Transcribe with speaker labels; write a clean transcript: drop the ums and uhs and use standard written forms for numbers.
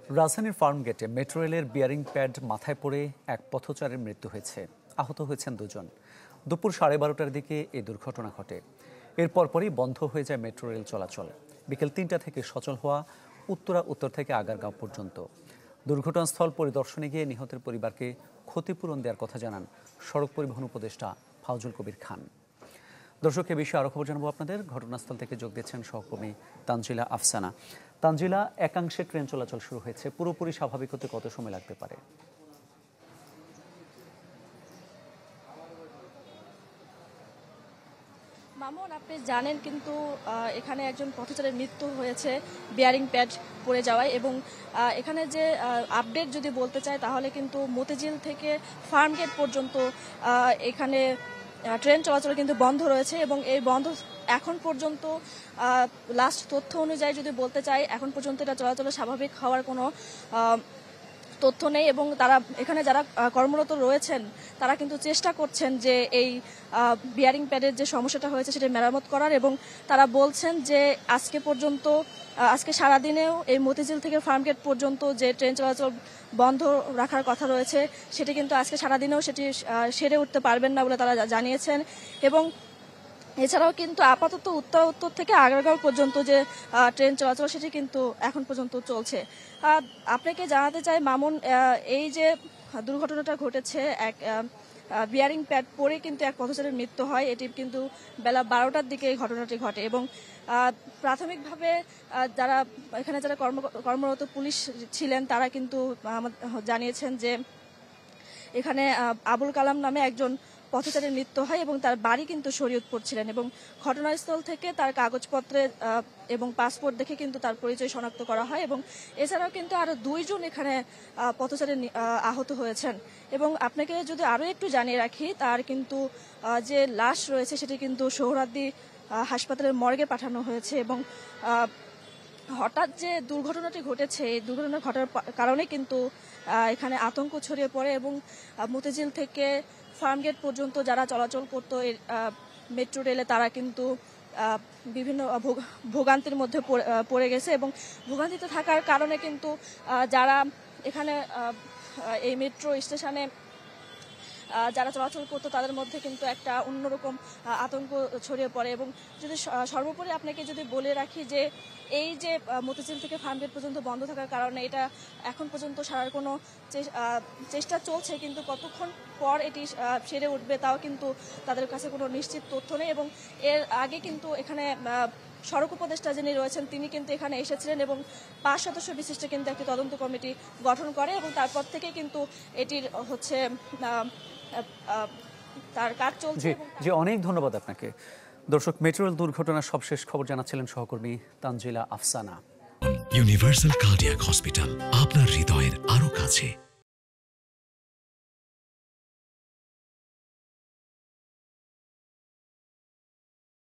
Speaker 1: রাজধানীর ফার্মগেটে মেট্রো রেলের bearing pad মাথায় পড়ে এক পথচারীর মৃত্যু হয়েছে। আহত হয়েছেন দুজন। দুপুর 12:30টার দিকে এই দুর্ঘটনা ঘটে। এর পরপরই বন্ধ হয়ে যায় মেট্রো রেল চলাচল। বিকেল 3টা থেকে সচল হওয়া উত্তর থেকে আগারগাঁও পর্যন্ত। দুর্ঘটনাস্থল পরিদর্শনে গিয়ে নিহতের পরিবারকে ক্ষতিপূরণ দেওয়ার কথা জানান সড়ক পরিবহন উপদেষ্টা ফাউজুল কবির খান। দর্শক, এ বিষয়ে আরও খবর জানাবো আপনাদের। ঘটনাস্থল থেকে যোগ দিচ্ছেন সহকর্মী তানজিলা আফসানা। তানজিলা, একাংশে ট্রেন চলাচল শুরু হয়েছে, পুরোপুরি স্বাভাবিক হতে কত সময় লাগতে পারে?
Speaker 2: মামুন, আপনি জানেন কিন্তু এখানে একজন পথচারীর মৃত্যু হয়েছে বিয়ারিং প্যাড পড়ে যাওয়ায়, এবং এখানে যে আপডেট যদি বলতে চাই তাহলে কিন্তু মতিঝিল থেকে ফার্মগেট পর্যন্ত এখানে ট্রেন চলাচল কিন্তু বন্ধ রয়েছে, এবং এই বন্ধ এখন পর্যন্ত লাস্ট তথ্য অনুযায়ী যদি বলতে চাই এখন পর্যন্ত এটা চলাচল স্বাভাবিক হওয়ার কোনো তথ্য নেই। এবং তারা এখানে যারা কর্মরত রয়েছেন তারা কিন্তু চেষ্টা করছেন যে এই বিয়ারিং প্যাডের যে সমস্যাটা হয়েছে সেটা মেরামত করার, এবং তারা বলছেন যে আজকে সারাদিনেও এই মতিঝিল থেকে ফার্মগেট পর্যন্ত যে ট্রেন চলাচল বন্ধ রাখার কথা রয়েছে সেটি কিন্তু আজকে সারাদিনেও সেটি সেরে উঠতে পারবেন না বলে তারা জানিয়েছেন। এবং এছাড়াও কিন্তু আপাতত উত্তর থেকে আগারগাঁও পর্যন্ত যে ট্রেন চলাচল সেটি কিন্তু এখন পর্যন্ত চলছে। আপনাকে জানাতে চাই মামুন, এই যে দুর্ঘটনাটা ঘটেছে, এক বিয়ারিং প্যাড পরে কিন্তু এক পথচারীর মৃত্যু হয়, এটি কিন্তু বেলা 12টার দিকে এই ঘটনাটি ঘটে। এবং প্রাথমিকভাবে যারা কর্মরত পুলিশ ছিলেন তারা কিন্তু জানিয়েছেন যে এখানে আবুল কালাম নামে একজন পথচারীর মৃত্যু হয় এবং তার বাড়ি কিন্তু শরীয়তপুর ছিলেন, এবং ঘটনাস্থল থেকে তার কাগজপত্রে এবং পাসপোর্ট দেখে কিন্তু তার পরিচয় শনাক্ত করা হয়। এবং এছাড়াও কিন্তু আরো 2 জন এখানে পথচারী আহত হয়েছেন। এবং আপনাকে যদি আরো একটু জানিয়ে রাখি, তার কিন্তু যে লাশ রয়েছে সেটি কিন্তু সোহরাওয়ার্দী হাসপাতালের মর্গে পাঠানো হয়েছে। এবং হঠাৎ যে দুর্ঘটনাটি ঘটেছে এই দুর্ঘটনা ঘটার কারণে কিন্তু এখানে আতঙ্ক ছড়িয়ে পড়ে, এবং মতিঝিল থেকে ফার্মগেট পর্যন্ত যারা চলাচল করত মেট্রো রেলে তারা কিন্তু বিভিন্ন ভোগান্তির মধ্যে পড়ে গেছে। এবং ভোগান্তিতে থাকার কারণে কিন্তু যারা এখানে এই মেট্রো স্টেশনে যারা চলাচল করতো তাদের মধ্যে কিন্তু একটা অন্যরকম আতঙ্ক ছড়িয়ে পড়ে। এবং যদি সর্বোপরি আপনাকে যদি বলে রাখি যে এই যে মতিঝিল থেকে ফার্মগেট পর্যন্ত বন্ধ থাকার কারণে এটা এখন পর্যন্ত সারার কোনো চেষ্টা চলছে, কিন্তু কতক্ষণ পর এটি সেরে উঠবে তাও কিন্তু তাদের কাছে কোনো নিশ্চিত তথ্য নেই। এবং এর আগে কিন্তু এখানে সড়ক উপদেষ্টা যিনি রয়েছেন তিনি কিন্তু এখানে এসেছিলেন এবং 5 সদস্য বিশিষ্ট কিন্তু একটি তদন্ত কমিটি গঠন করে, এবং তারপর থেকে কিন্তু এটির হচ্ছে তার কাজ চলছে।
Speaker 1: জি, অনেক ধন্যবাদ আপনাকে। দর্শক, মেট্রো রেল দুর্ঘটনার সবশেষ খবর জানাচ্ছিলেন সহকর্মী Tanzila Afsana.
Speaker 3: Universal cardiac hospital, আপনার হৃদয়ের আরো কাছে।